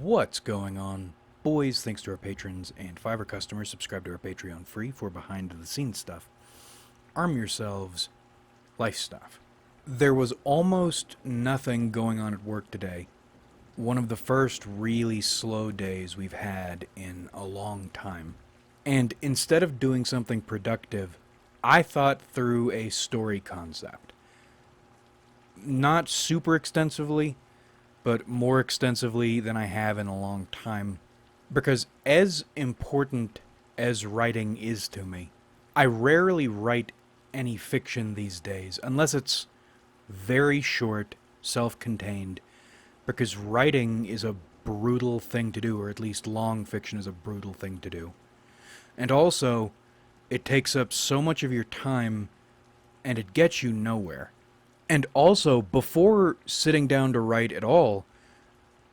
What's going on, boys? Thanks to our patrons and Fiverr customers, subscribe to our Patreon free for behind-the-scenes stuff. Arm yourselves, life stuff. There was almost nothing going on at work today. One of the first really slow days we've had in a long time. And instead of doing something productive, I thought through a story concept. Not super extensively, but more extensively than I have in a long time. Because as important as writing is to me, I rarely write any fiction these days, unless it's very short, self-contained, because writing is a brutal thing to do, or at least long fiction is a brutal thing to do. And also, it takes up so much of your time, and it gets you nowhere. And also, before sitting down to write at all,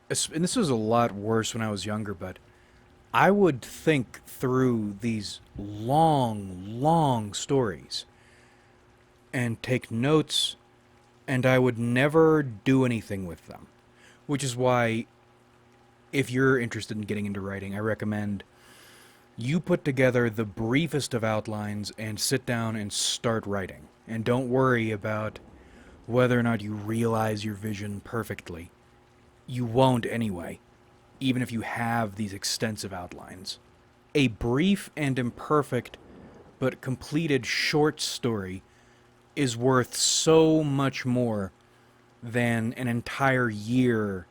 and this was a lot worse when I was younger, but I would think through these long stories and take notes, and I would never do anything with them. Which is why, if you're interested in getting into writing, I recommend you put together the briefest of outlines and sit down and start writing. And don't worry about whether or not you realize your vision perfectly. You won't anyway, even if you have these extensive outlines. A brief and imperfect, but completed short story is worth so much more than an entire year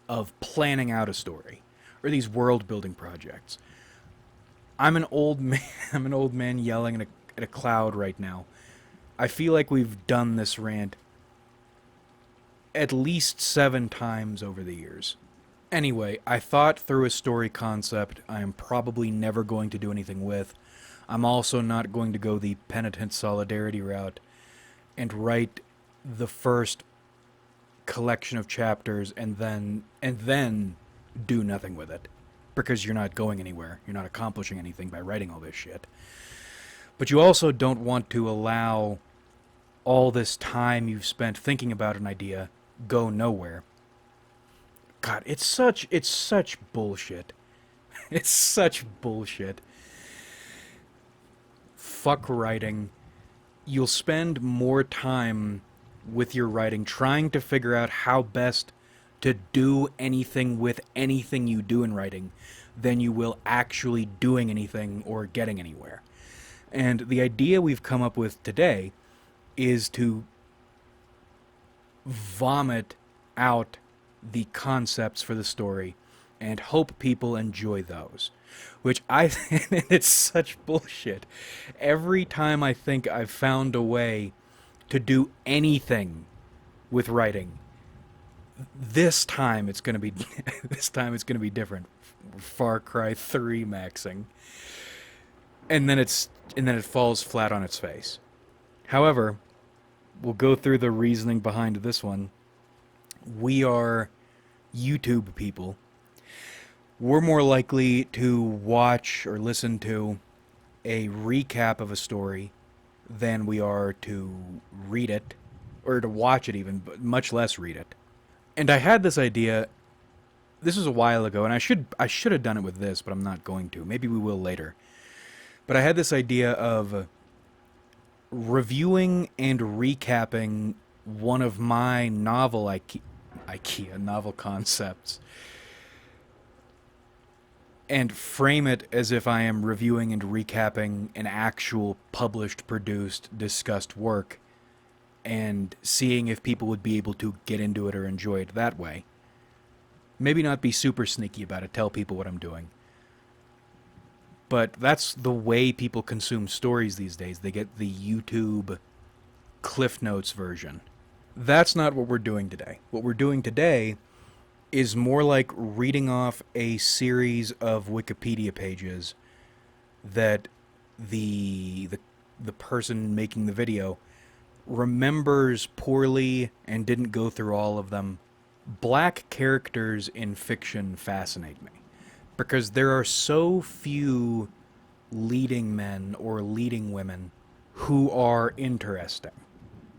of planning out a story, or these world-building projects. I'm an old man yelling at a cloud right now. I feel like we've done this rant at least 7 times over the years. Anyway, I thought through a story concept I am probably never going to do anything with. I'm also not going to go the penitent solidarity route and write the first collection of chapters and then do nothing with it. Because you're not going anywhere. You're not accomplishing anything by writing all this shit. But you also don't want to allow all this time you've spent thinking about an idea go nowhere. God, it's such bullshit. It's such bullshit. Fuck writing. You'll spend more time with your writing trying to figure out how best to do anything with anything you do in writing than you will actually doing anything or getting anywhere. And the idea we've come up with today is to vomit out the concepts for the story and hope people enjoy those. Which I think it's such bullshit. Every time I think I've found a way to do anything with writing, this time it's going to be different. Far Cry 3 maxing. And then it falls flat on its face. However, we'll go through the reasoning behind this one. We are YouTube people. We're more likely to watch or listen to a recap of a story than we are to read it, or to watch it even, but much less read it. And I had this idea, this was a while ago, and I should have done it with this, but I'm not going to. Maybe we will later. But I had this idea of reviewing and recapping one of my novel novel concepts, and frame it as if I am reviewing and recapping an actual published, produced, discussed work, and seeing if people would be able to get into it or enjoy it that way. Maybe not be super sneaky about it, tell people what I'm doing. But that's the way people consume stories these days. They get the YouTube Cliff Notes version. That's not what we're doing today. What we're doing today is more like reading off a series of Wikipedia pages that the person making the video remembers poorly and didn't go through all of them. Black characters in fiction fascinate me, because there are so few leading men or leading women who are interesting.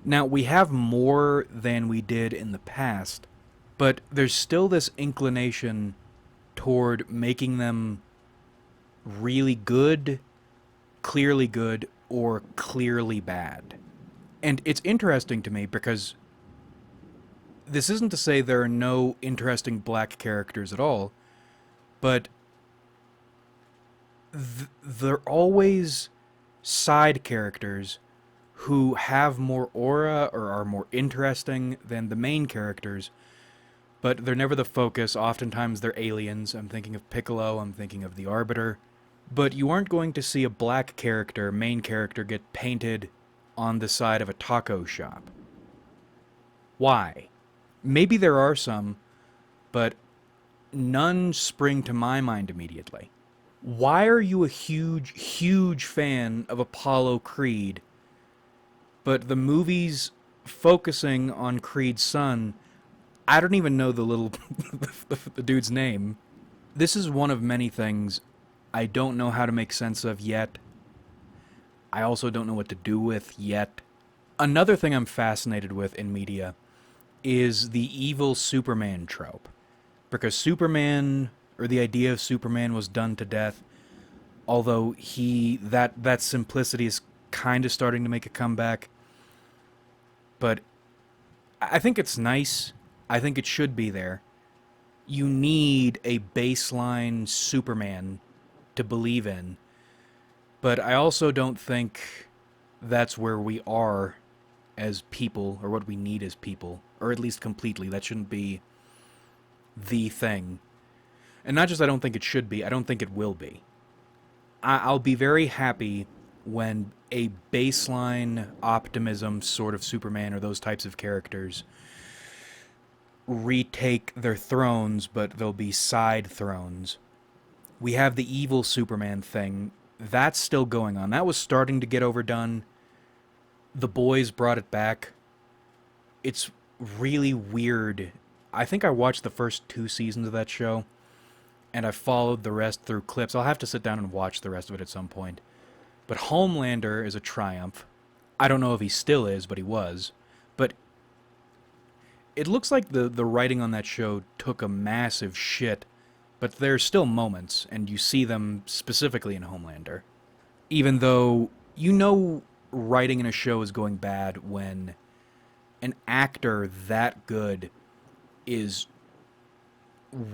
Now, we have more than we did in the past, but there's still this inclination toward making them really good, clearly good, or clearly bad. And it's interesting to me because this isn't to say there are no interesting black characters at all, but they're always side characters who have more aura or are more interesting than the main characters, but they're never the focus. Oftentimes they're aliens. I'm thinking of Piccolo, I'm thinking of the Arbiter. But you aren't going to see a black character, main character, get painted on the side of a taco shop. Why? Maybe there are some, but none spring to my mind immediately. Why are you a huge, huge fan of Apollo Creed, but the movies focusing on Creed's son, I don't even know the little the dude's name. This is one of many things I don't know how to make sense of yet. I also don't know what to do with yet. Another thing I'm fascinated with in media is the evil Superman trope. Because Superman, or the idea of Superman, was done to death, although that simplicity is kind of starting to make a comeback. But I think it's nice. I think it should be there. You need a baseline Superman to believe in. But I also don't think that's where we are as people, or what we need as people, or at least completely. That shouldn't be the thing. And not just I don't think it should be, I don't think it will be. I'll be very happy when a baseline optimism sort of Superman or those types of characters retake their thrones, but they'll be side thrones. We have the evil Superman thing. That's still going on. That was starting to get overdone. The Boys brought it back. It's really weird. I think I watched the first 2 seasons of that show, and I followed the rest through clips. I'll have to sit down and watch the rest of it at some point. But Homelander is a triumph. I don't know if he still is, but he was. But it looks like the writing on that show took a massive shit, but there's still moments, and you see them specifically in Homelander. Even though you know writing in a show is going bad when an actor that good is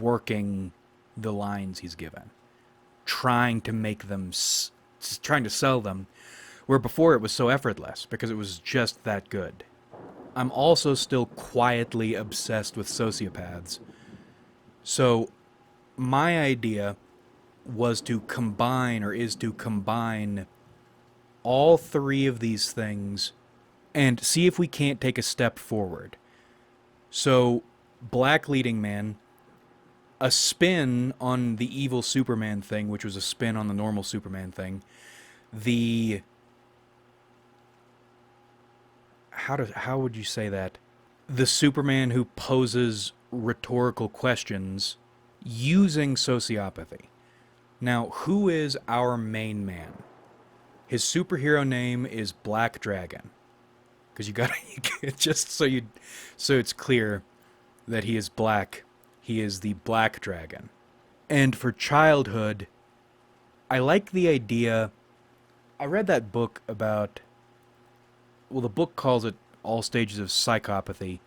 working the lines he's given, trying to make them, trying to sell them, where before it was so effortless because it was just that good. I'm also still quietly obsessed with sociopaths. So my idea was to combine, or is to combine, all 3 of these things and see if we can't take a step forward. So, Black Leading Man, a spin on the evil Superman thing, which was a spin on the normal Superman thing. The... How would you say that? The Superman who poses rhetorical questions using sociopathy. Now, who is our main man? His superhero name is Black Dragon. Because you gotta, just so it's clear that he is black, he is the Black Dragon. And for childhood, I like the idea. I read that book about, well, the book calls it All Stages of Psychopathy,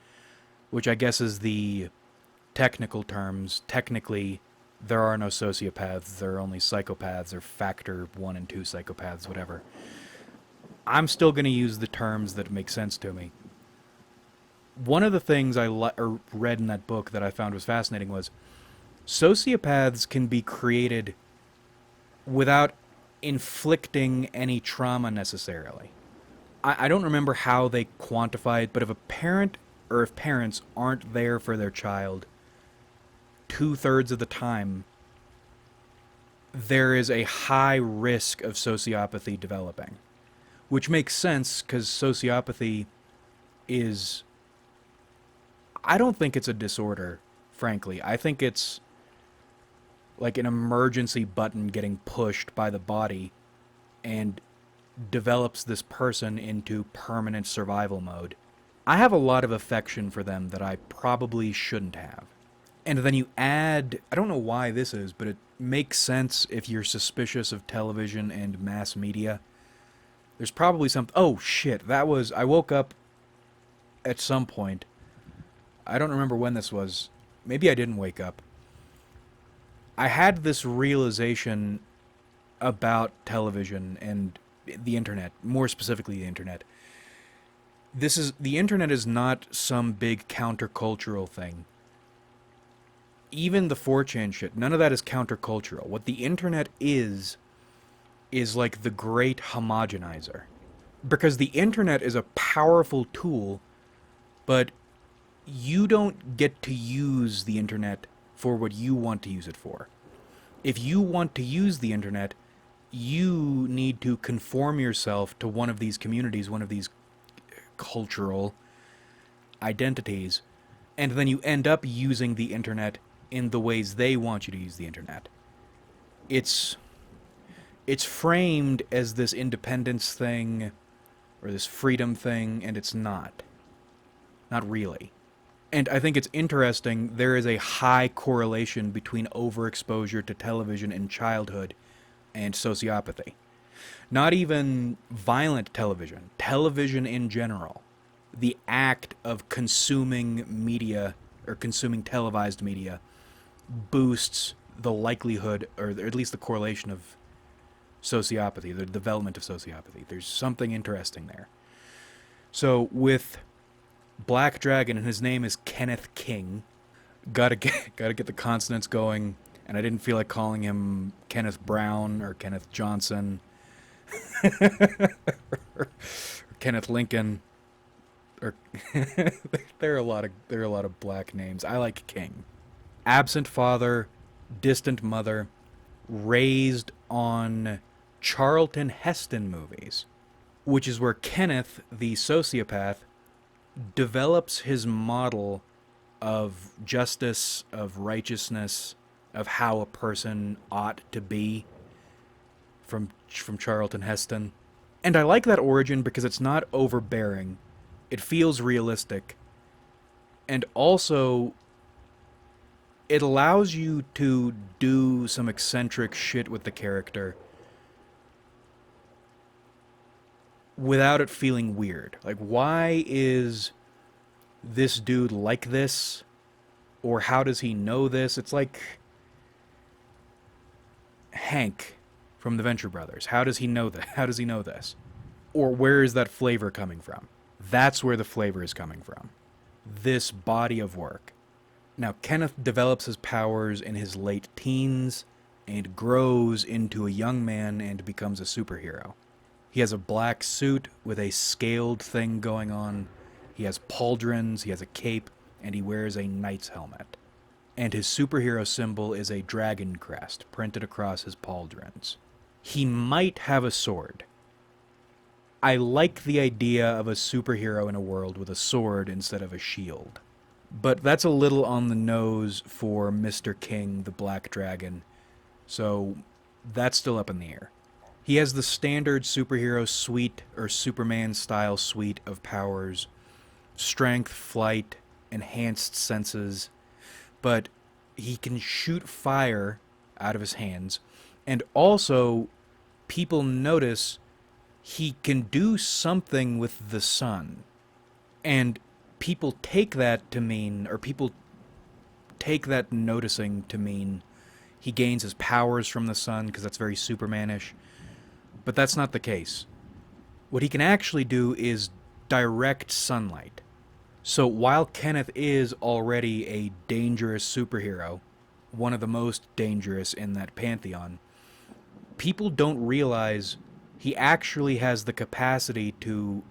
which I guess is the technical terms. Technically, there are no sociopaths, there are only psychopaths, or factor 1 and 2 psychopaths, whatever. I'm still going to use the terms that make sense to me. One of the things I read in that book that I found was fascinating was sociopaths can be created without inflicting any trauma necessarily. I don't remember how they quantify it, but if a parent or if parents aren't there for their child 2/3 of the time, there is a high risk of sociopathy developing. Which makes sense, because sociopathy is... I don't think it's a disorder, frankly. I think it's like an emergency button getting pushed by the body and develops this person into permanent survival mode. I have a lot of affection for them that I probably shouldn't have. And then you add, I don't know why this is, but it makes sense if you're suspicious of television and mass media. There's probably some, oh shit, I woke up at some point. I don't remember when this was. Maybe I didn't wake up. I had this realization about television and the internet, more specifically the internet. The internet is not some big countercultural thing. Even the 4chan shit, none of that is countercultural. What the internet is like the great homogenizer. Because the internet is a powerful tool, but you don't get to use the internet for what you want to use it for. If you want to use the internet, you need to conform yourself to one of these communities, one of these cultural identities, and then you end up using the internet in the ways they want you to use the internet. It's framed as this independence thing or this freedom thing, and it's not. Not really. And I think it's interesting, there is a high correlation between overexposure to television in childhood and sociopathy. Not even violent television, television in general. The act of consuming media, or consuming televised media, boosts the likelihood, or at least the correlation of sociopathy, the development of sociopathy. There's something interesting there. So with Black Dragon, and his name is Kenneth King, gotta get the consonants going, and I didn't feel like calling him Kenneth Brown or Kenneth Johnson or Kenneth Lincoln. Or there are a lot of black names. I like King. Absent father, distant mother, raised on Charlton Heston movies, which is where Kenneth, the sociopath, develops his model of justice, of righteousness, of how a person ought to be from Charlton Heston. And I like that origin because it's not overbearing. It feels realistic. And also, it allows you to do some eccentric shit with the character without it feeling weird. Like, why is this dude like this? Or how does he know this? It's like Hank from the Venture Brothers. How does he know that? How does he know this? Or where is that flavor coming from? That's where the flavor is coming from. This body of work. Now, Kenneth develops his powers in his late teens and grows into a young man and becomes a superhero. He has a black suit with a scaled thing going on. He has pauldrons, he has a cape, and he wears a knight's helmet. And his superhero symbol is a dragon crest printed across his pauldrons. He might have a sword. I like the idea of a superhero in a world with a sword instead of a shield. But that's a little on the nose for Mr. King, the Black Dragon, so that's still up in the air. He has the standard superhero suite, or Superman-style suite of powers. Strength, flight, enhanced senses. But he can shoot fire out of his hands. And also, people notice he can do something with the sun. And people take that to mean, or people take that noticing to mean he gains his powers from the sun, because that's very Superman-ish. But that's not the case. What he can actually do is direct sunlight. So while Kenneth is already a dangerous superhero, one of the most dangerous in that pantheon, people don't realize he actually has the capacity to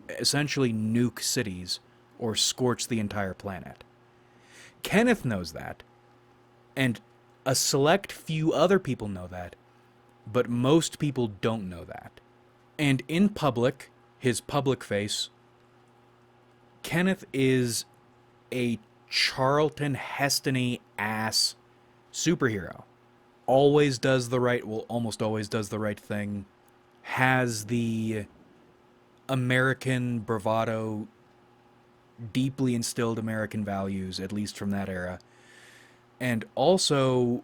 essentially nuke cities or scorch the entire planet. Kenneth knows that, and a select few other people know that, but most people don't know that. And in public, his public face, Kenneth is a Charlton Heston-y ass superhero. Always does the right, well, almost always does the right thing, has the American bravado, deeply instilled American values, at least from that era. and also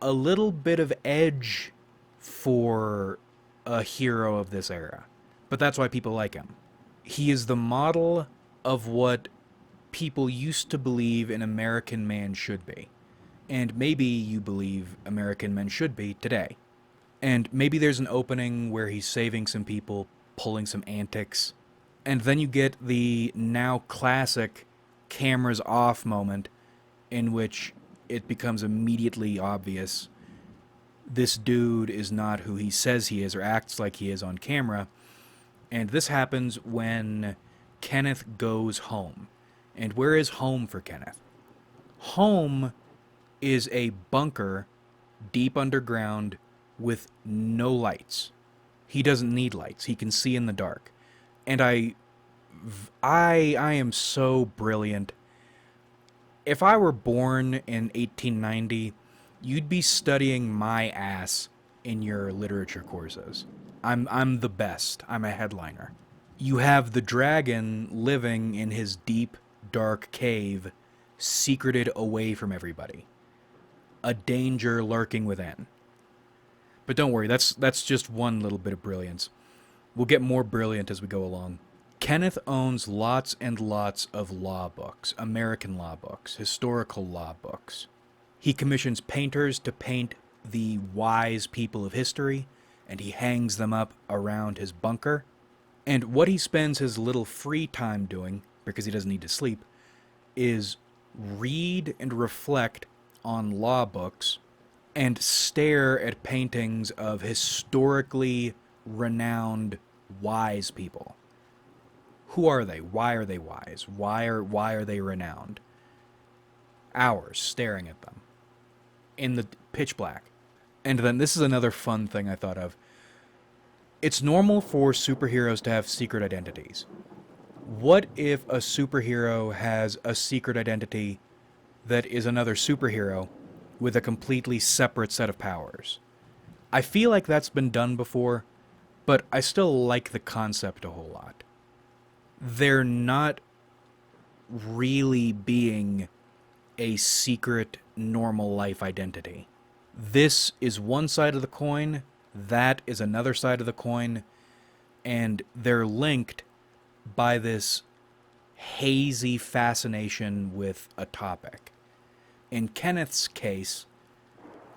a little bit of edge for a hero of this era. But that's why people like him. He is the model of what people used to believe an American man should be. And maybe you believe American men should be today. And maybe there's an opening where he's saving some people, pulling some antics. And then you get the now classic cameras off moment in which it becomes immediately obvious this dude is not who he says he is or acts like he is on camera. And this happens when Kenneth goes home. And where is home for Kenneth? Home is a bunker deep underground with no lights. He doesn't need lights. He can see in the dark. And I am so brilliant. If I were born in 1890, you'd be studying my ass in your literature courses. I'm the best. I'm a headliner. You have the dragon living in his deep, dark cave, secreted away from everybody. A danger lurking within. But don't worry, that's just one little bit of brilliance. We'll get more brilliant as we go along. Kenneth owns lots and lots of law books, American law books, historical law books. He commissions painters to paint the wise people of history, and he hangs them up around his bunker. And what he spends his little free time doing, because he doesn't need to sleep, is read and reflect on law books and stare at paintings of historically renowned wise people. Who are they? Why are they wise? Why are they renowned? Hours staring at them in the pitch black. And then this is another fun thing I thought of. It's normal for superheroes to have secret identities. What if a superhero has a secret identity that is another superhero with a completely separate set of powers? I feel like that's been done before, but I still like the concept a whole lot. They're not really being a secret normal life identity. This is one side of the coin, that is another side of the coin, and they're linked by this hazy fascination with a topic. In Kenneth's case,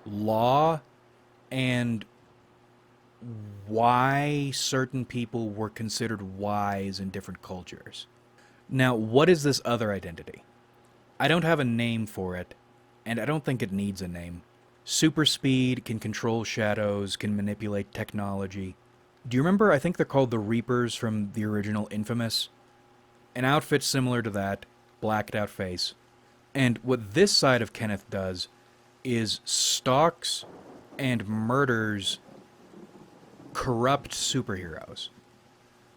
law and why certain people were considered wise in different cultures. Now, what is this other identity? I don't have a name for it, and I don't think it needs a name. Super speed, can control shadows, can manipulate technology. Do you remember, I think they're called the Reapers from the original Infamous? An outfit similar to that, blacked out face. And what this side of Kenneth does is stalks and murders corrupt superheroes.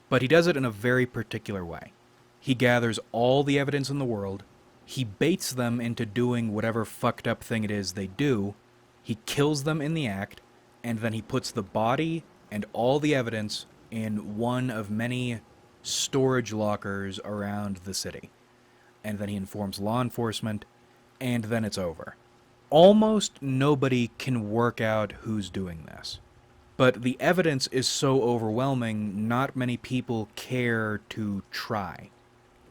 But he does it in a very particular way. He gathers all the evidence in the world, he baits them into doing whatever fucked up thing it is they do, he kills them in the act, and then he puts the body and all the evidence in one of many storage lockers around the city. And then he informs law enforcement, and then it's over. Almost nobody can work out who's doing this. But the evidence is so overwhelming, not many people care to try.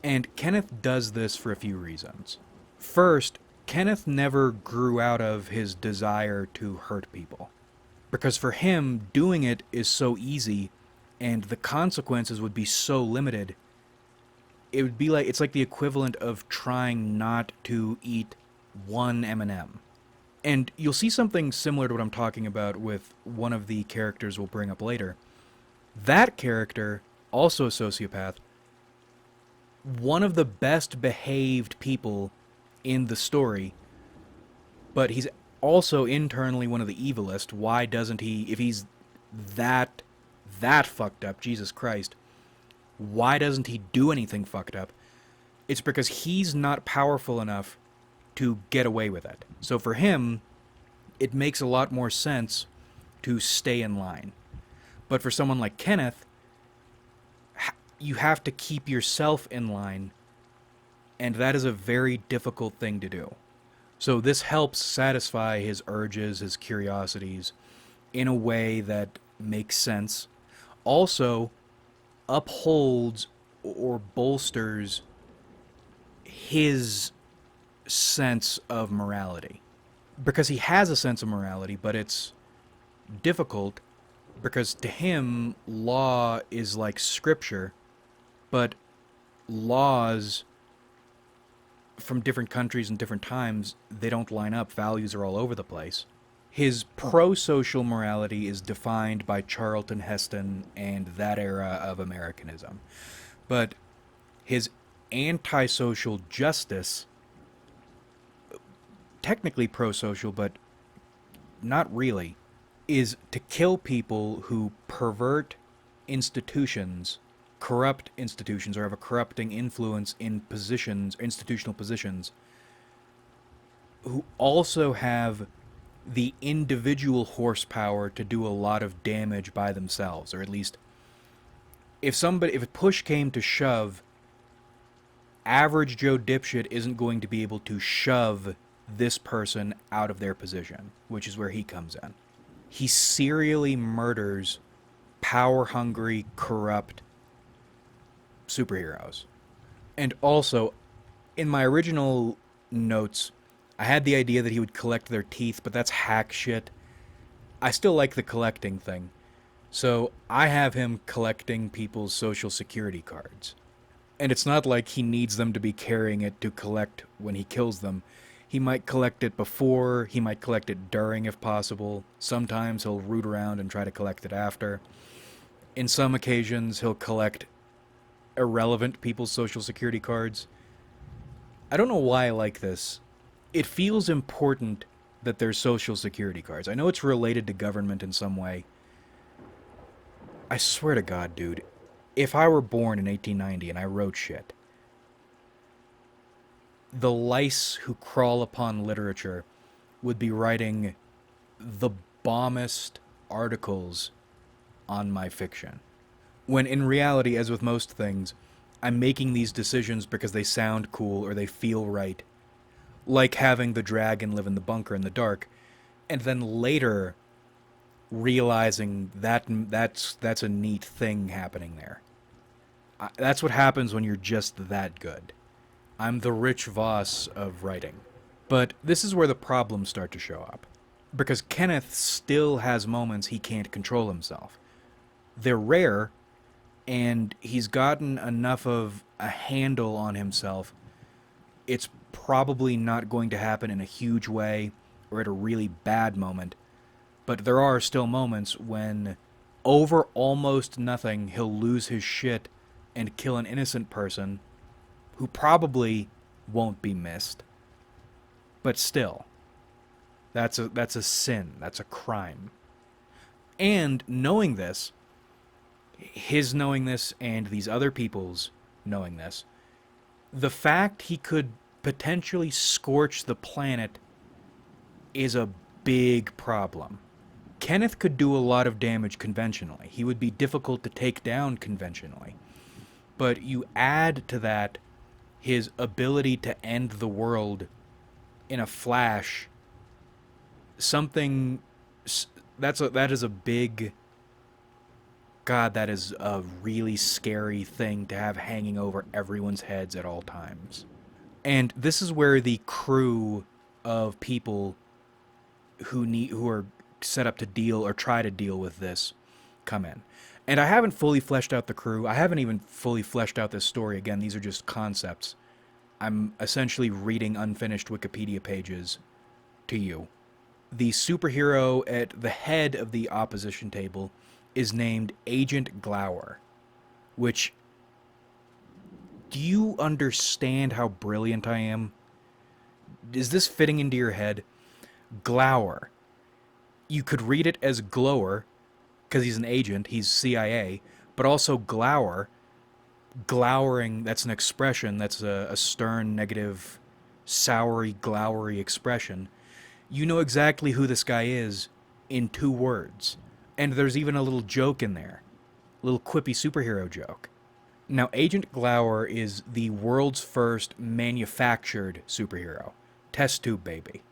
And Kenneth does this for a few reasons. First, Kenneth never grew out of his desire to hurt people. Because for him, doing it is so easy, and the consequences would be so limited. It would be like, it's like the equivalent of trying not to eat one M&M. And you'll see something similar to what I'm talking about with one of the characters we'll bring up later. That character, also a sociopath, one of the best behaved people in the story, but he's also internally one of the evilest. Why doesn't he, if he's that fucked up, Jesus Christ, why doesn't he do anything fucked up? It's because he's not powerful enough to get away with it. So for him, it makes a lot more sense to stay in line. But for someone like Kenneth, you have to keep yourself in line, and that is a very difficult thing to do. So this helps satisfy his urges, his curiosities, in a way that makes sense. Also, upholds or bolsters his sense of morality. Because he has a sense of morality, but it's difficult because to him, law is like scripture, but laws from different countries and different times, they don't line up. Values are all over the place. His pro-social morality is defined by Charlton Heston and that era of Americanism. But his anti-social justice, technically pro-social, but not really, is to kill people who pervert institutions, corrupt institutions, or have a corrupting influence in positions, institutional positions, who also have the individual horsepower to do a lot of damage by themselves, or at least if a push came to shove, average Joe dipshit isn't going to be able to shove this person out of their position, which is where he comes in. He serially murders power-hungry, corrupt superheroes. And also, in my original notes, I had the idea that he would collect their teeth, but that's hack shit. I still like the collecting thing. So I have him collecting people's social security cards. And it's not like he needs them to be carrying it to collect when he kills them. He might collect it before, he might collect it during if possible. Sometimes he'll root around and try to collect it after. In some occasions, he'll collect irrelevant people's social security cards. I don't know why I like this. It feels important that there's social security cards. I know it's related to government in some way. I swear to God, dude, if I were born in 1890 and I wrote shit, the lice who crawl upon literature would be writing the bombest articles on my fiction. When in reality, as with most things, I'm making these decisions because they sound cool or they feel right. Like having the dragon live in the bunker in the dark, and then later realizing that's a neat thing happening there. That's what happens when you're just that good. I'm the Rich Voss of writing. But this is where the problems start to show up. Because Kenneth still has moments he can't control himself. They're rare, and he's gotten enough of a handle on himself. It's probably not going to happen in a huge way or at a really bad moment. But there are still moments when, over almost nothing, he'll lose his shit and kill an innocent person who probably won't be missed. But still, that's a sin. That's a crime. And knowing this, his knowing this and these other people's knowing this, the fact he could potentially scorch the planet is a big problem. Kenneth could do a lot of damage conventionally. He would be difficult to take down conventionally. But you add to that his ability to end the world in a flash, something that is a big... God, that is a really scary thing to have hanging over everyone's heads at all times. And this is where the crew of people who are set up to deal or try to deal with this come in. And I haven't fully fleshed out the crew. I haven't even fully fleshed out this story. Again, these are just concepts. I'm essentially reading unfinished Wikipedia pages to you. The superhero at the head of the opposition table is named Agent Glower, which... Do you understand how brilliant I am? Is this fitting into your head? Glower. You could read it as Glower, because he's an agent, he's CIA, but also Glower. Glowering, that's an expression, that's a stern, negative, soury, glowery expression. You know exactly who this guy is in 2 words. And there's even a little joke in there. A little quippy superhero joke. Now, Agent Glower is the world's first manufactured superhero. test tube baby.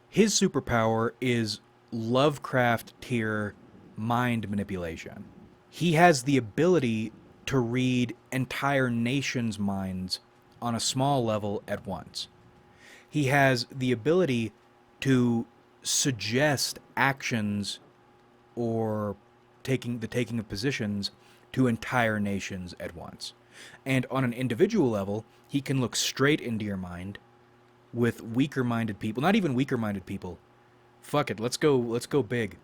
His superpower is Lovecraft tier mind manipulation. He has the ability to read entire nations' minds on a small level at once. He has the ability to suggest actions or the taking of positions to entire nations at once. And on an individual level, he can look straight into your mind with weaker-minded people, not even weaker-minded people. Fuck it, let's go big.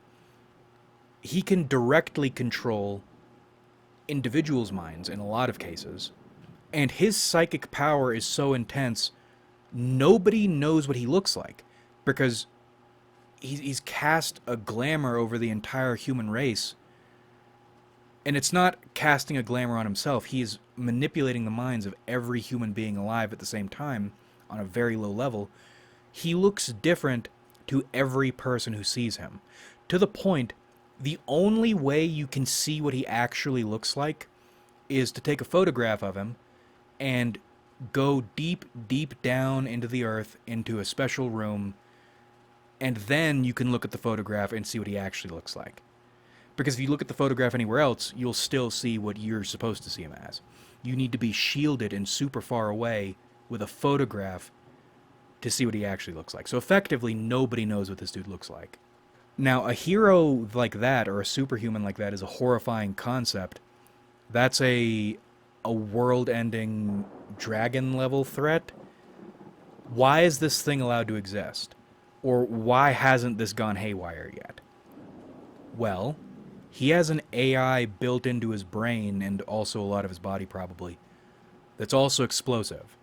He can directly control individuals' minds in a lot of cases. And his psychic power is so intense, nobody knows what he looks like, because he's cast a glamour over the entire human race. And it's not casting a glamour on himself. He is manipulating the minds of every human being alive at the same time on a very low level. He looks different to every person who sees him. To the point, the only way you can see what he actually looks like is to take a photograph of him and go deep, deep down into the earth, into a special room, and then you can look at the photograph and see what he actually looks like. Because if you look at the photograph anywhere else, you'll still see what you're supposed to see him as. You need to be shielded and super far away with a photograph to see what he actually looks like. So effectively, nobody knows what this dude looks like. Now, a hero like that, or a superhuman like that, is a horrifying concept. That's a world-ending dragon-level threat. Why is this thing allowed to exist? Or why hasn't this gone haywire yet? Well, he has an AI built into his brain, and also a lot of his body probably, that's also explosive.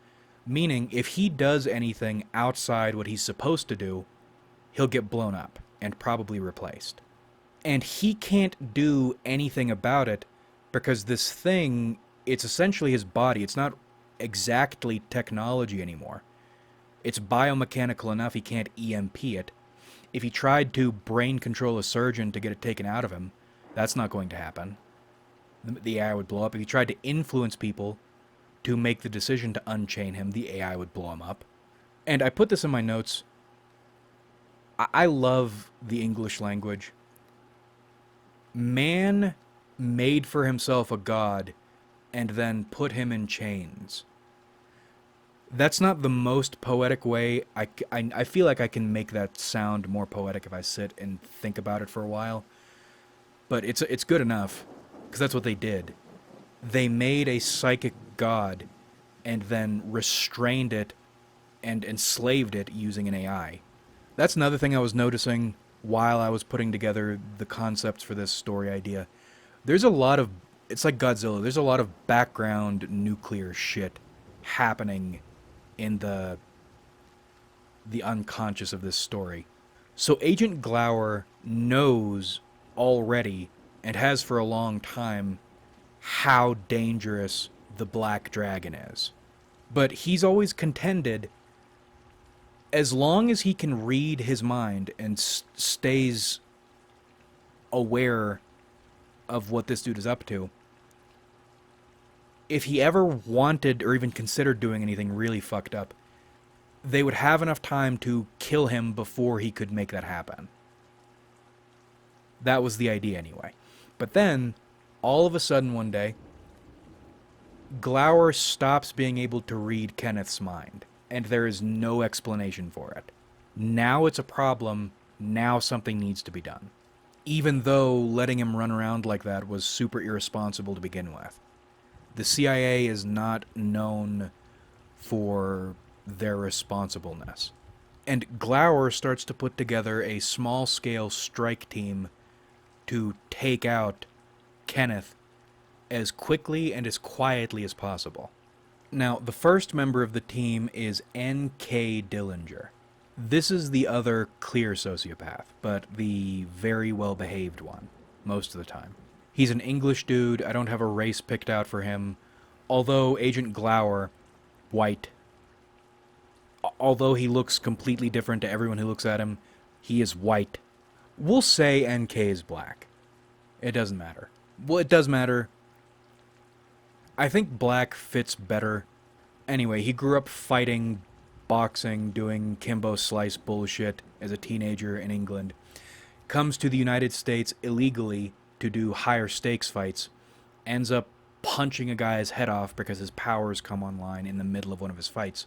Meaning, if he does anything outside what he's supposed to do, he'll get blown up and probably replaced. And he can't do anything about it because this thing, it's essentially his body. It's not exactly technology anymore. It's biomechanical enough he can't EMP it. If he tried to brain control a surgeon to get it taken out of him, that's not going to happen. The AI would blow up. If he tried to influence people to make the decision to unchain him, the AI would blow him up. And I put this in my notes. I love the English language. Man made for himself a god and then put him in chains. That's not the most poetic way. I feel like I can make that sound more poetic if I sit and think about it for a while. But it's good enough, because that's what they did. They made a psychic god and then restrained it and enslaved it using an AI. That's another thing I was noticing while I was putting together the concepts for this story idea. There's a lot of... It's like Godzilla. There's a lot of background nuclear shit happening in the unconscious of this story. So Agent Glower knows already, and has for a long time, how dangerous the Black Dragon is. But he's always contended, as long as he can read his mind and stays aware of what this dude is up to, if he ever wanted or even considered doing anything really fucked up, they would have enough time to kill him before he could make that happen. That was the idea anyway. But then, all of a sudden one day, Glower stops being able to read Kenneth's mind, and there is no explanation for it. Now it's a problem, now something needs to be done. Even though letting him run around like that was super irresponsible to begin with. The CIA is not known for their responsibleness. And Glower starts to put together a small-scale strike team to take out Kenneth as quickly and as quietly as possible. Now, the first member of the team is N.K. Dillinger. This is the other clear sociopath, but the very well-behaved one, most of the time. He's an English dude. I don't have a race picked out for him. Although Agent Glower, white. Although he looks completely different to everyone who looks at him, he is white. We'll say NK is black. It doesn't matter. Well, it does matter. I think black fits better. Anyway, he grew up fighting boxing, doing Kimbo Slice bullshit as a teenager in England, comes to the United States illegally to do higher stakes fights, ends up punching a guy's head off because his powers come online in the middle of one of his fights.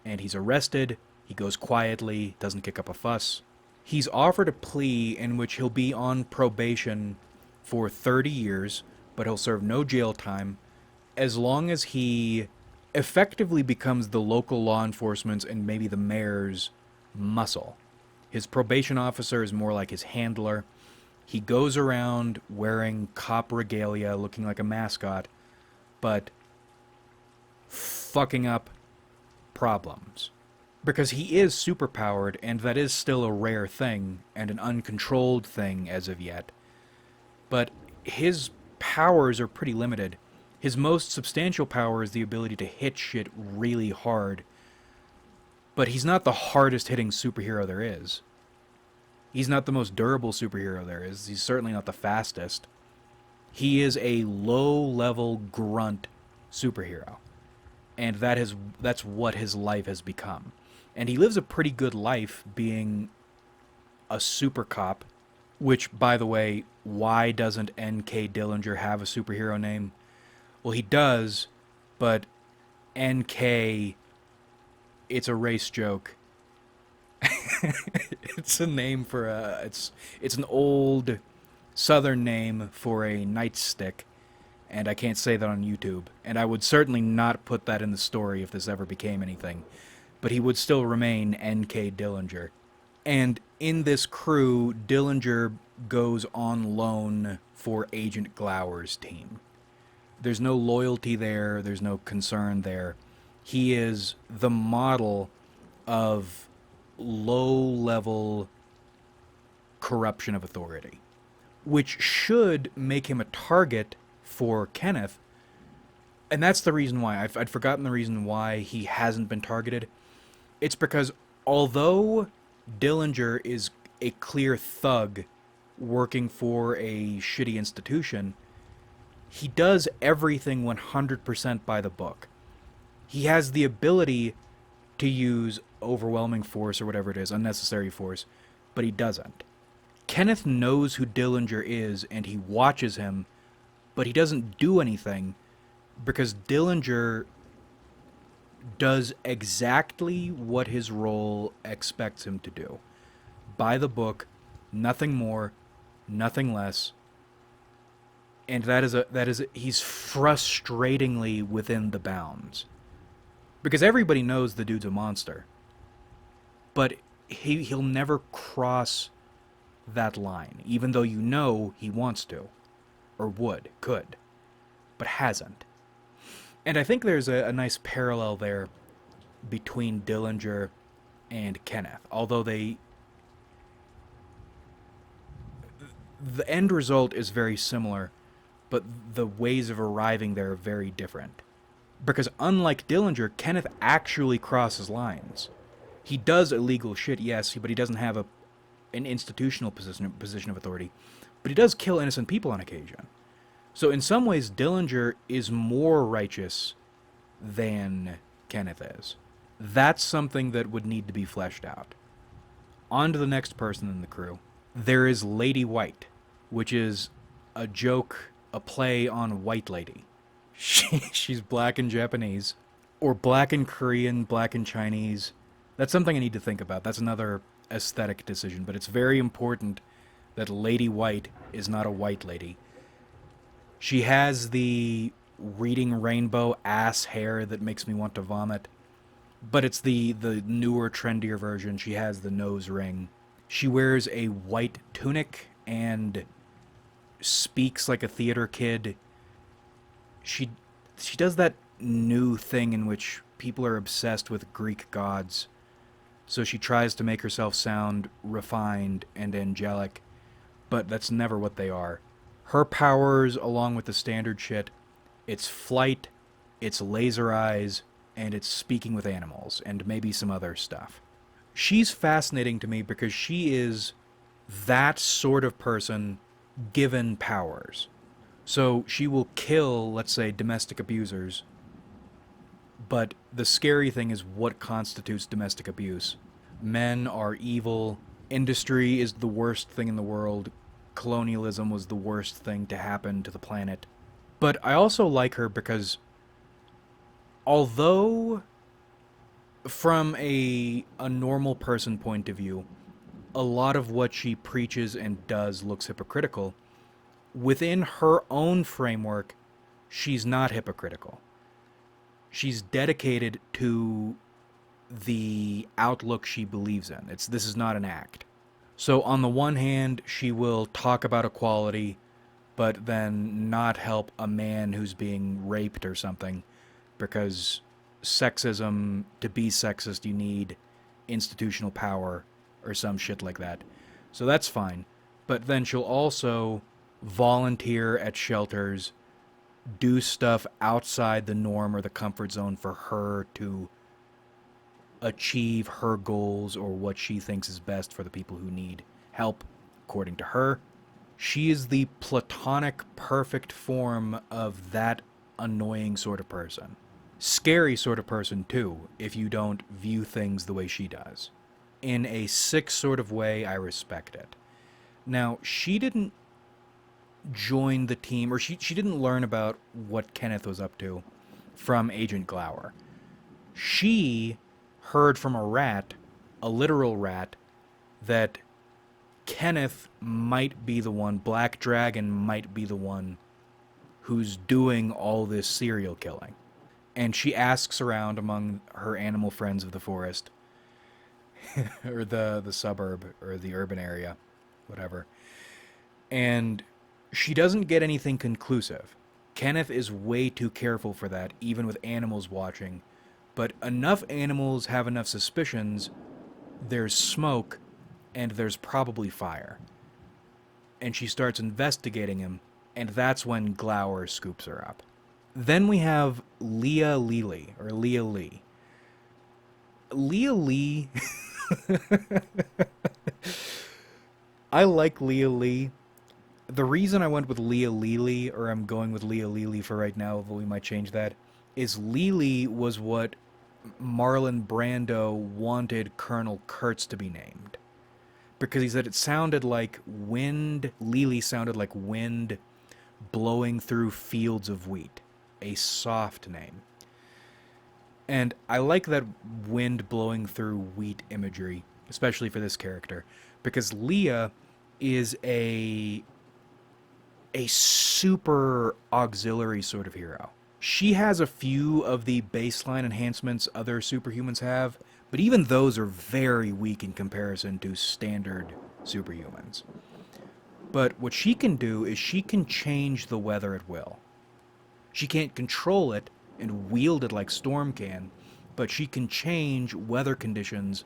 And he's arrested, he goes quietly, doesn't kick up a fuss. He's offered a plea in which he'll be on probation for 30 years, but he'll serve no jail time as long as he effectively becomes the local law enforcement's and maybe the mayor's muscle. His probation officer is more like his handler. He goes around wearing cop regalia, looking like a mascot, but fucking up problems. Because he is superpowered, and that is still a rare thing, and an uncontrolled thing as of yet. But his powers are pretty limited. His most substantial power is the ability to hit shit really hard. But he's not the hardest hitting superhero there is. He's not the most durable superhero there is. He's certainly not the fastest. He is a low-level grunt superhero. And that's what his life has become. And he lives a pretty good life being a super cop, which, by the way, why doesn't N.K. Dillinger have a superhero name? Well, he does, but N.K., it's a race joke. It's a name for it's an old Southern name for a nightstick, and I can't say that on YouTube. And I would certainly not put that in the story if this ever became anything. But he would still remain N.K. Dillinger. And in this crew, Dillinger goes on loan for Agent Glower's team. There's no loyalty there. There's no concern there. He is the model of low-level corruption of authority, which should make him a target for Kenneth. And that's the reason why. I'd forgotten the reason why he hasn't been targeted. It's because although Dillinger is a clear thug working for a shitty institution, he does everything 100% by the book. He has the ability to use overwhelming force or whatever it is, unnecessary force, but he doesn't. Kenneth knows who Dillinger is, and he watches him, but he doesn't do anything because Dillinger does exactly what his role expects him to do. By the book, nothing more, nothing less. And he's frustratingly within the bounds. Because everybody knows the dude's a monster. But he'll never cross that line, even though you know he wants to. Or could. But hasn't. And I think there's a nice parallel there between Dillinger and Kenneth. Although the end result is very similar, but the ways of arriving there are very different. Because unlike Dillinger, Kenneth actually crosses lines. He does illegal shit, yes, but he doesn't have an institutional position of authority. But he does kill innocent people on occasion. So in some ways, Dillinger is more righteous than Kenneth is. That's something that would need to be fleshed out. On to the next person in the crew. There is Lady White, which is a joke, a play on White Lady. She's black and Japanese, or black and Korean, black and Chinese. That's something I need to think about. That's another aesthetic decision, but it's very important that Lady White is not a white lady. She has the reading rainbow ass hair that makes me want to vomit, but it's the newer, trendier version. She has the nose ring. She wears a white tunic and speaks like a theater kid. She does that new thing in which people are obsessed with Greek gods. So she tries to make herself sound refined and angelic, but that's never what they are. Her powers, along with the standard shit, it's flight, it's laser eyes, and it's speaking with animals, and maybe some other stuff. She's fascinating to me because she is that sort of person given powers. So she will kill, let's say, domestic abusers, But the scary thing is what constitutes domestic abuse. Men are evil. Industry is the worst thing in the world. Colonialism was the worst thing to happen to the planet. But I also like her because although from a normal person point of view, a lot of what she preaches and does looks hypocritical, within her own framework, she's not hypocritical. She's dedicated to the outlook she believes in. This is not an act. So on the one hand, she will talk about equality, but then not help a man who's being raped or something, because sexism, to be sexist, you need institutional power or some shit like that. So that's fine. But then she'll also volunteer at shelters, do stuff outside the norm or the comfort zone for her to achieve her goals or what she thinks is best for the people who need help, according to her. She is the platonic, perfect form of that annoying sort of person. Scary sort of person, too, if you don't view things the way she does. In a sick sort of way, I respect it. Now, she didn't join the team, or she didn't learn about what Kenneth was up to from Agent Glower. She heard from a rat, a literal rat, that Kenneth might be the one, Black Dragon might be the one who's doing all this serial killing. And she asks around among her animal friends of the forest, or the suburb, or the urban area, whatever. And she doesn't get anything conclusive. Kenneth is way too careful for that, even with animals watching. But enough animals have enough suspicions, there's smoke, and there's probably fire. And she starts investigating him, and that's when Glower scoops her up. Then we have Leah Lee. Leah Lee... I like Leah Lee. The reason I went with Leah Lee, or I'm going with Leah Lee for right now, although we might change that, is Lee was what Marlon Brando wanted Colonel Kurtz to be named. Because he said it sounded like wind, Lee sounded like wind blowing through fields of wheat. A soft name. And I like that wind blowing through wheat imagery, especially for this character, because Leah is a super auxiliary sort of hero. She has a few of the baseline enhancements other superhumans have, but even those are very weak in comparison to standard superhumans. But what she can do is she can change the weather at will. She can't control it and wield it like Storm can, but she can change weather conditions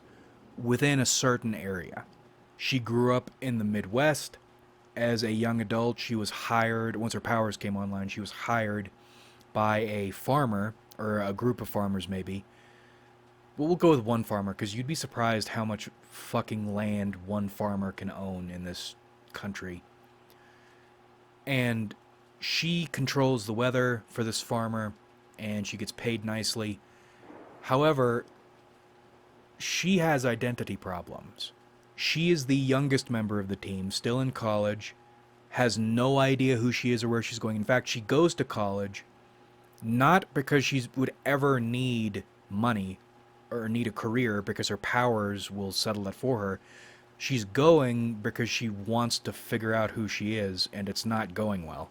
within a certain area. She grew up in the Midwest. As a young adult, she was hired, once her powers came online, she was hired by a farmer, or a group of farmers maybe. Well, we'll go with one farmer, because you'd be surprised how much fucking land one farmer can own in this country. And she controls the weather for this farmer, and she gets paid nicely. However, she has identity problems. She is the youngest member of the team, still in college, has no idea who she is or where she's going. In fact, she goes to college not because she would ever need money or need a career because her powers will settle that for her. She's going because she wants to figure out who she is, and it's not going well.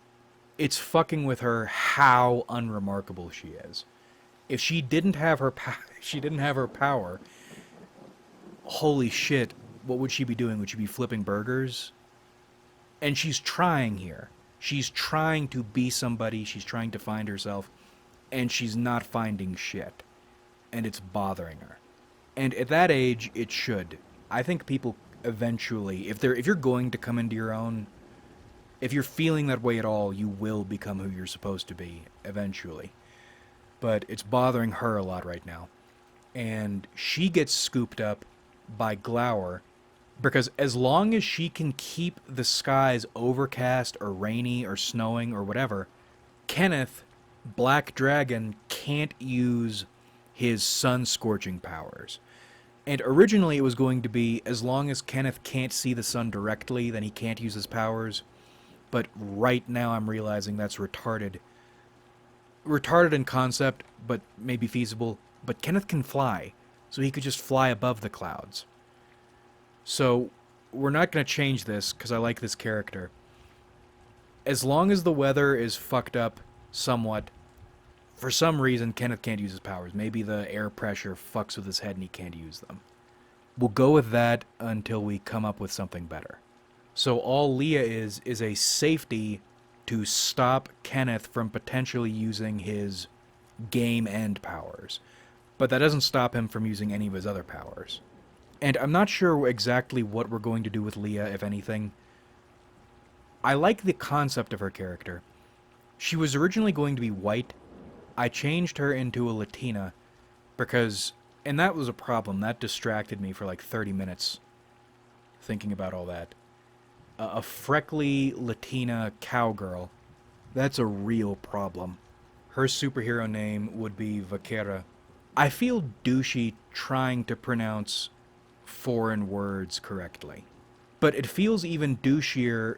It's fucking with her how unremarkable she is. If she didn't have her power, holy shit, what would she be doing? Would she be flipping burgers? And she's trying here. She's trying to be somebody. She's trying to find herself. And she's not finding shit. And it's bothering her. And at that age, it should. I think people eventually, if you're going to come into your own, if you're feeling that way at all, you will become who you're supposed to be eventually. But it's bothering her a lot right now. And she gets scooped up by Glower, because as long as she can keep the skies overcast or rainy or snowing or whatever, Kenneth, Black Dragon, can't use his sun-scorching powers. And originally it was going to be, as long as Kenneth can't see the sun directly, then he can't use his powers. But right now I'm realizing that's retarded. Retarded in concept, but maybe feasible. But Kenneth can fly, so he could just fly above the clouds. So we're not going to change this, because I like this character. As long as the weather is fucked up somewhat, for some reason Kenneth can't use his powers. Maybe the air pressure fucks with his head and he can't use them. We'll go with that until we come up with something better. So all Leah is a safety to stop Kenneth from potentially using his game end powers. But that doesn't stop him from using any of his other powers. And I'm not sure exactly what we're going to do with Leah, if anything. I like the concept of her character. She was originally going to be white. I changed her into a Latina because, and that was a problem. That distracted me for like 30 minutes thinking about all that. A freckly Latina cowgirl, that's a real problem. Her superhero name would be Vaquera. I feel douchey trying to pronounce foreign words correctly. But it feels even douchier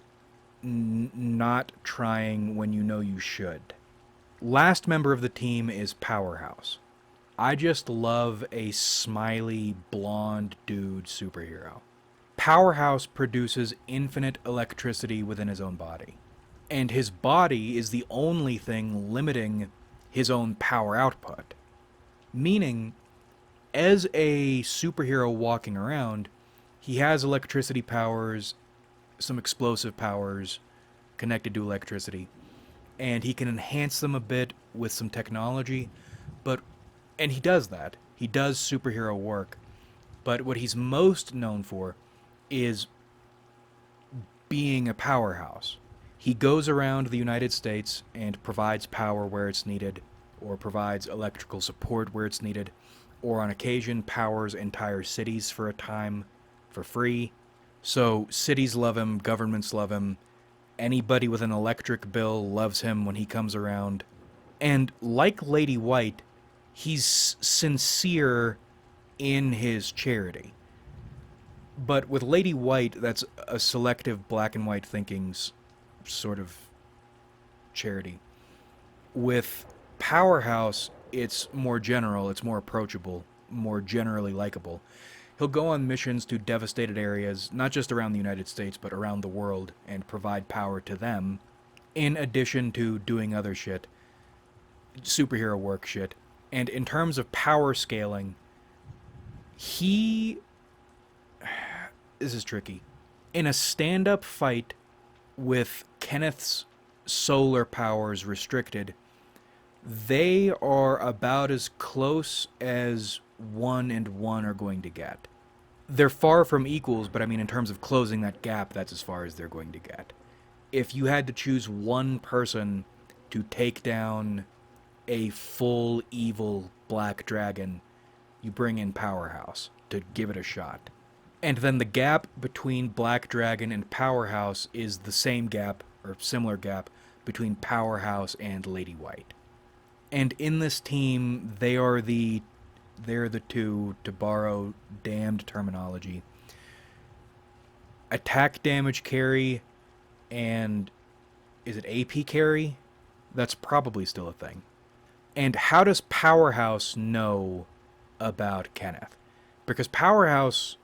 not trying when you know you should. Last member of the team is Powerhouse. I just love a smiley, blonde dude superhero. Powerhouse produces infinite electricity within his own body. And his body is the only thing limiting his own power output. Meaning, as a superhero walking around, he has electricity powers, some explosive powers connected to electricity, and he can enhance them a bit with some technology, and he does that. He does superhero work, but what he's most known for is being a powerhouse. He goes around the United States and provides power where it's needed, or provides electrical support where it's needed, or on occasion powers entire cities for a time for free. So cities love him, governments love him, anybody with an electric bill loves him when he comes around. And like Lady White, he's sincere in his charity. But with Lady White, that's a selective black and white thinking's sort of charity. With Powerhouse, it's more general, it's more approachable, more generally likable. He'll go on missions to devastated areas, not just around the United States, but around the world, and provide power to them, in addition to doing other shit, superhero work shit. And in terms of power scaling, this is tricky. In a stand-up fight with Kenneth's solar powers restricted, they are about as close as 1 and 1 are going to get. They're far from equals, but I mean in terms of closing that gap, that's as far as they're going to get. If you had to choose one person to take down a full evil black dragon, you bring in Powerhouse to give it a shot. And then the gap between Black Dragon and Powerhouse is the same gap, or similar gap, between Powerhouse and Lady White. And in this team, they're the two, to borrow damned terminology, attack damage carry and, is it AP carry? That's probably still a thing. And how does Powerhouse know about Kenneth? Because Powerhouse,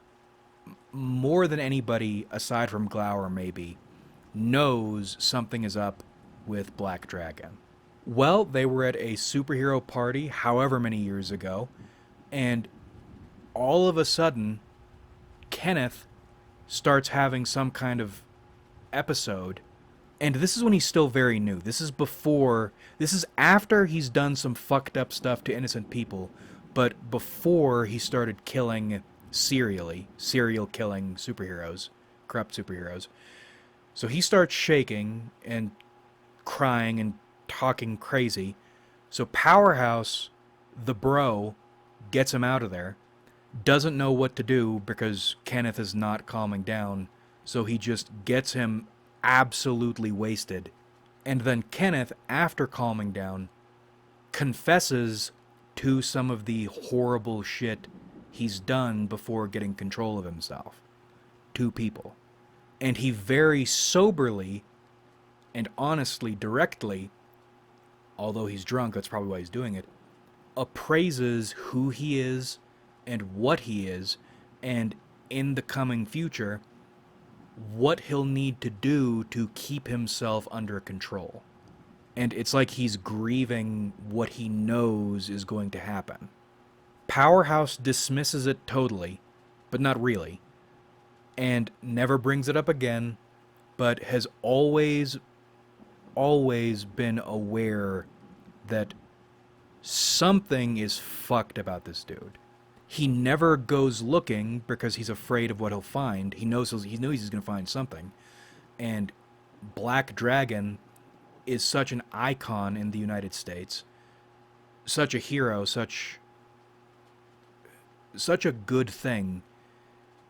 more than anybody aside from Glower maybe, knows something is up with Black Dragon. Well, they were at a superhero party however many years ago, and all of a sudden, Kenneth starts having some kind of episode, and this is when he's still very new. This is after he's done some fucked up stuff to innocent people, but before he started killing serial killing superheroes, corrupt superheroes. So he starts shaking and crying and talking crazy. So Powerhouse, the bro, gets him out of there, doesn't know what to do because Kenneth is not calming down, so he just gets him absolutely wasted. And then Kenneth, after calming down, confesses to some of the horrible shit he's done before getting control of himself. To people. And he very soberly and honestly, directly, although he's drunk, that's probably why he's doing it, appraises who he is and what he is, and in the coming future, what he'll need to do to keep himself under control. And it's like he's grieving what he knows is going to happen. Powerhouse dismisses it totally, but not really, and never brings it up again, but has always been aware that something is fucked about this dude. He never goes looking because he's afraid of what he'll find. He knows he's going to find something. And Black Dragon is such an icon in the United States, such a hero, such a good thing.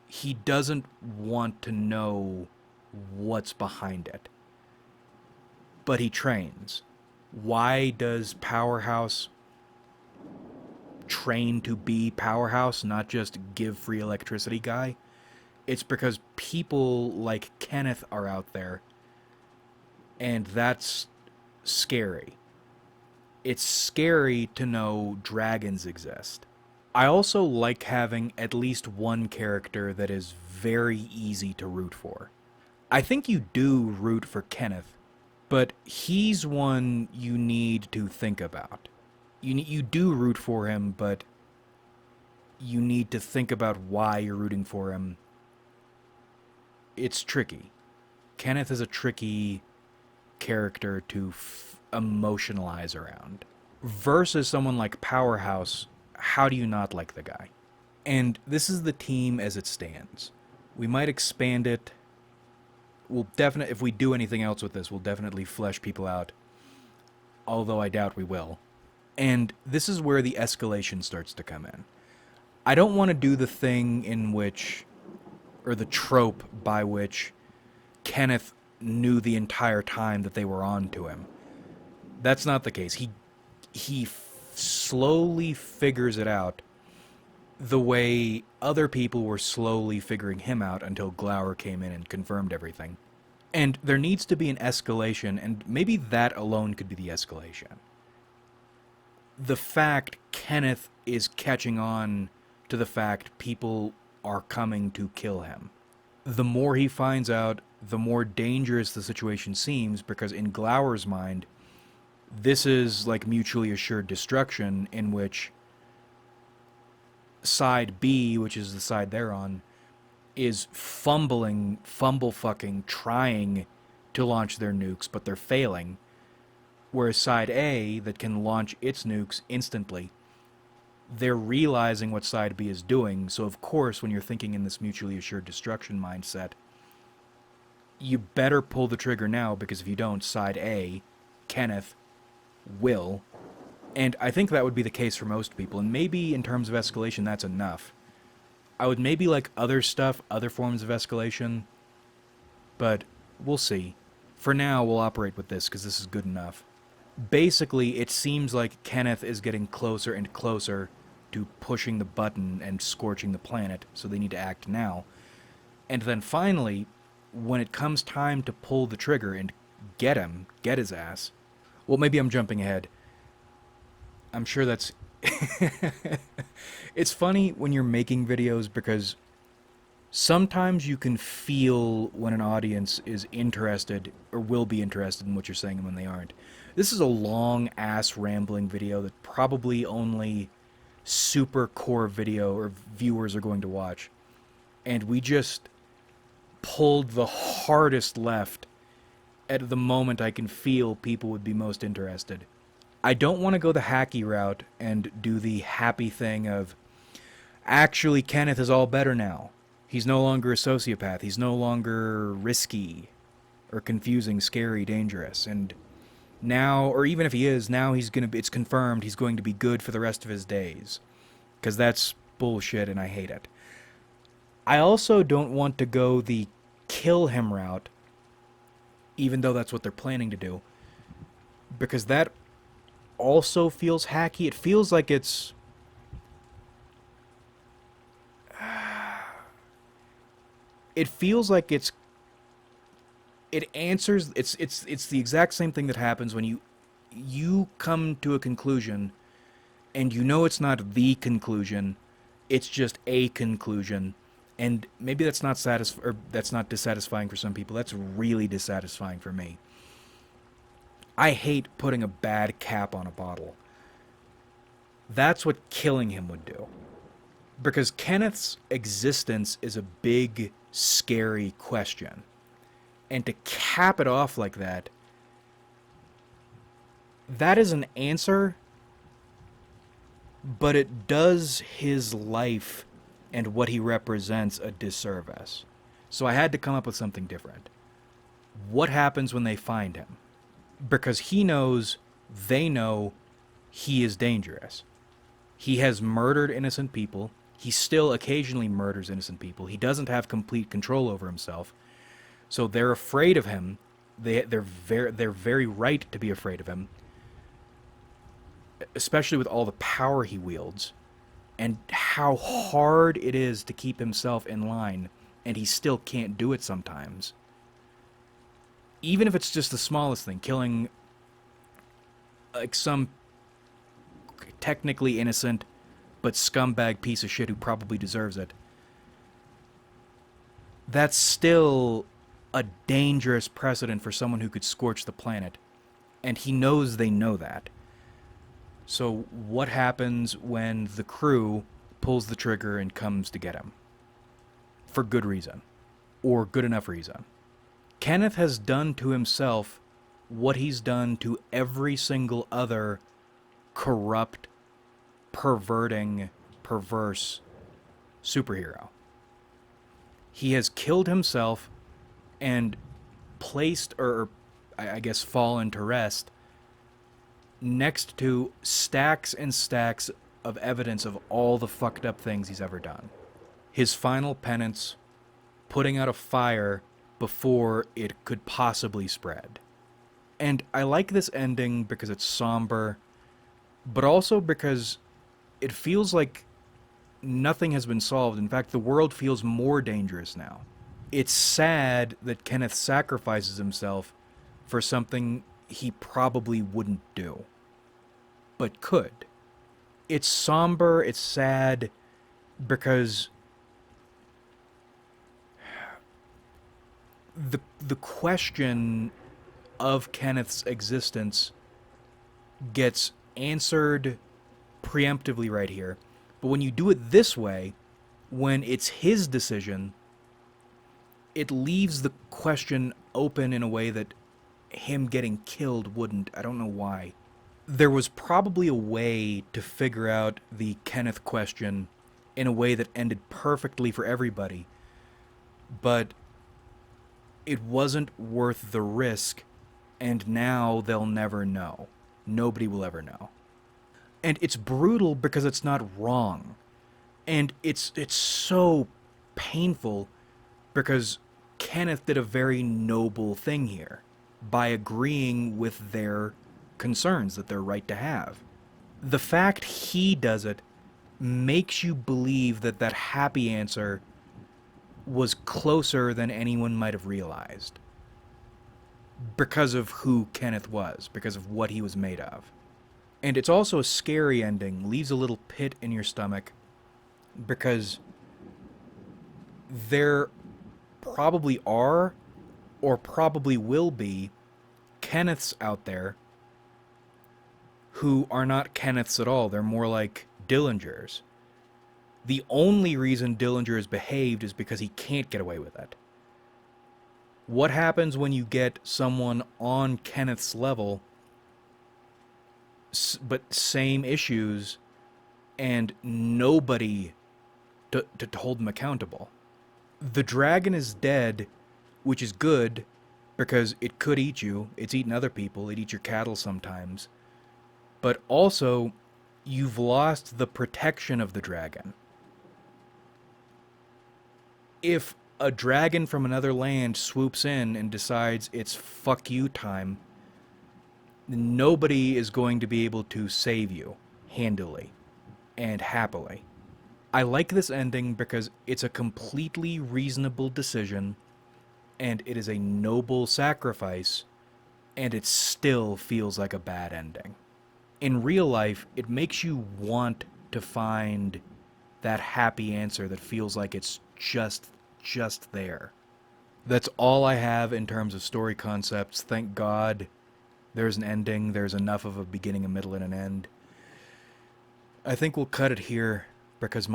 He doesn't want to know what's behind it. But he trains. Why does Powerhouse train to be Powerhouse, not just give free electricity guy? It's because people like Kenneth are out there, and that's scary. It's scary to know dragons exist. I also like having at least one character that is very easy to root for. I think you do root for Kenneth, but he's one you need to think about. You do root for him, but you need to think about why you're rooting for him. It's tricky. Kenneth is a tricky character to emotionalize around. Versus someone like Powerhouse, how do you not like the guy? And this is the team as it stands. We might expand it. We'll definitely, if we do anything else with this, we'll definitely flesh people out. Although I doubt we will. And this is where the escalation starts to come in. I don't want to do the thing in which, or the trope by which, Kenneth knew the entire time that they were on to him. That's not the case. He slowly figures it out the way other people were slowly figuring him out until Glower came in and confirmed everything. And there needs to be an escalation, and maybe that alone could be the escalation. The fact Kenneth is catching on to the fact people are coming to kill him. The more he finds out, the more dangerous the situation seems, because in Glower's mind, this is like mutually assured destruction, in which side B, which is the side they're on, is fumble fucking trying to launch their nukes, but they're failing. Whereas side A, that can launch its nukes instantly, they're realizing what side B is doing. So of course, when you're thinking in this mutually assured destruction mindset, you better pull the trigger now, because if you don't, side A, Kenneth, will. And I think that would be the case for most people. And maybe in terms of escalation, that's enough. I would maybe like other stuff, other forms of escalation, but we'll see. For now, we'll operate with this, because this is good enough. Basically, it seems like Kenneth is getting closer and closer to pushing the button and scorching the planet, so they need to act now. And then finally, when it comes time to pull the trigger and get him, get his ass... Well, maybe I'm jumping ahead. I'm sure that's... It's funny when you're making videos, because sometimes you can feel when an audience is interested, or will be interested in what you're saying, and when they aren't. This is a long-ass rambling video that probably only super core video or viewers are going to watch. And we just pulled the hardest left at the moment I can feel people would be most interested. I don't want to go the hacky route and do the happy thing of, actually, Kenneth is all better now. He's no longer a sociopath. He's no longer risky or confusing, scary, dangerous. And now, or even if he is, now he's going to be, it's confirmed he's going to be good for the rest of his days. Because that's bullshit and I hate it. I also don't want to go the kill him route, even though that's what they're planning to do. Because that also feels hacky. It feels like it feels like it answers it's the exact same thing that happens when you come to a conclusion and you know it's not the conclusion, it's just a conclusion. And maybe that's not or that's not dissatisfying for some people. That's really dissatisfying for me. I hate putting a bad cap on a bottle. That's what killing him would do. Because Kenneth's existence is a big, scary question. And to cap it off like that, that is an answer, but it does his life and what he represents a disservice. So I had to come up with something different. What happens when they find him? Because he knows, they know, he is dangerous. He has murdered innocent people. He still occasionally murders innocent people. He doesn't have complete control over himself. So they're afraid of him. They're very right to be afraid of him, especially with all the power he wields and how hard it is to keep himself in line, and he still can't do it sometimes. Even if it's just the smallest thing, killing like some technically innocent but scumbag piece of shit who probably deserves it. That's still a dangerous precedent for someone who could scorch the planet. And he knows they know that. So what happens when the crew pulls the trigger and comes to get him? For good reason. Or good enough reason. Kenneth has done to himself what he's done to every single other corrupt, perverting, perverse superhero. He has killed himself and placed, or I guess fallen to rest, next to stacks and stacks of evidence of all the fucked up things he's ever done. His final penance, putting out a fire before it could possibly spread. And I like this ending because it's somber, but also because it feels like nothing has been solved. In fact, the world feels more dangerous now. It's sad that Kenneth sacrifices himself for something he probably wouldn't do, but could. It's somber, it's sad, because the question of Kenneth's existence gets answered preemptively right here. But when you do it this way, when it's his decision, it leaves the question open in a way that him getting killed wouldn't. I don't know why. There was probably a way to figure out the Kenneth question in a way that ended perfectly for everybody, but it wasn't worth the risk, and now they'll never know. Nobody will ever know. And it's brutal because it's not wrong. And it's so painful because Kenneth did a very noble thing here by agreeing with their concerns that they're right to have. The fact he does it makes you believe that that happy answer was closer than anyone might have realized. Because of who Kenneth was, because of what he was made of. And it's also a scary ending, leaves a little pit in your stomach, because there probably are, or probably will be, Kenneths out there who are not Kenneths at all. They're more like Dillingers. The only reason Dillinger has behaved is because he can't get away with it. What happens when you get someone on Kenneth's level, but same issues, and nobody to hold them accountable? The dragon is dead, which is good, because it could eat you. It's eaten other people. It eats your cattle sometimes. But also, you've lost the protection of the dragon. If a dragon from another land swoops in and decides it's fuck you time, Nobody is going to be able to save you handily and happily. I like this ending because it's a completely reasonable decision, and it is a noble sacrifice, and it still feels like a bad ending. In real life, it makes you want to find that happy answer that feels like it's just there. That's all I have in terms of story concepts. Thank God there's an ending, there's enough of a beginning, a middle, and an end. I think we'll cut it here because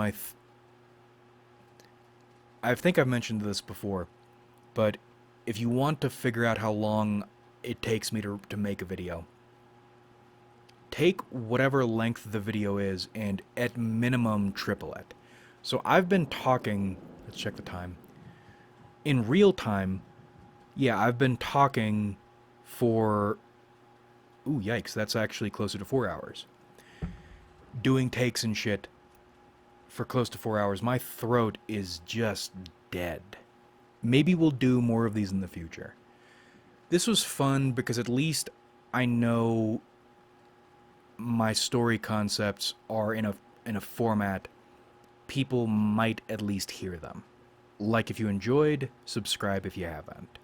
I think I've mentioned this before, but if you want to figure out how long it takes me to make a video, take whatever length the video is and at minimum triple it. So I've been talking, let's check the time. In real time, yeah, I've been talking for, ooh, yikes, that's actually closer to 4 hours. Doing takes and shit for close to 4 hours. My throat is just dead. Maybe we'll do more of these in the future. This was fun because at least I know my story concepts are in a format people might at least hear them. Like if you enjoyed, subscribe if you haven't.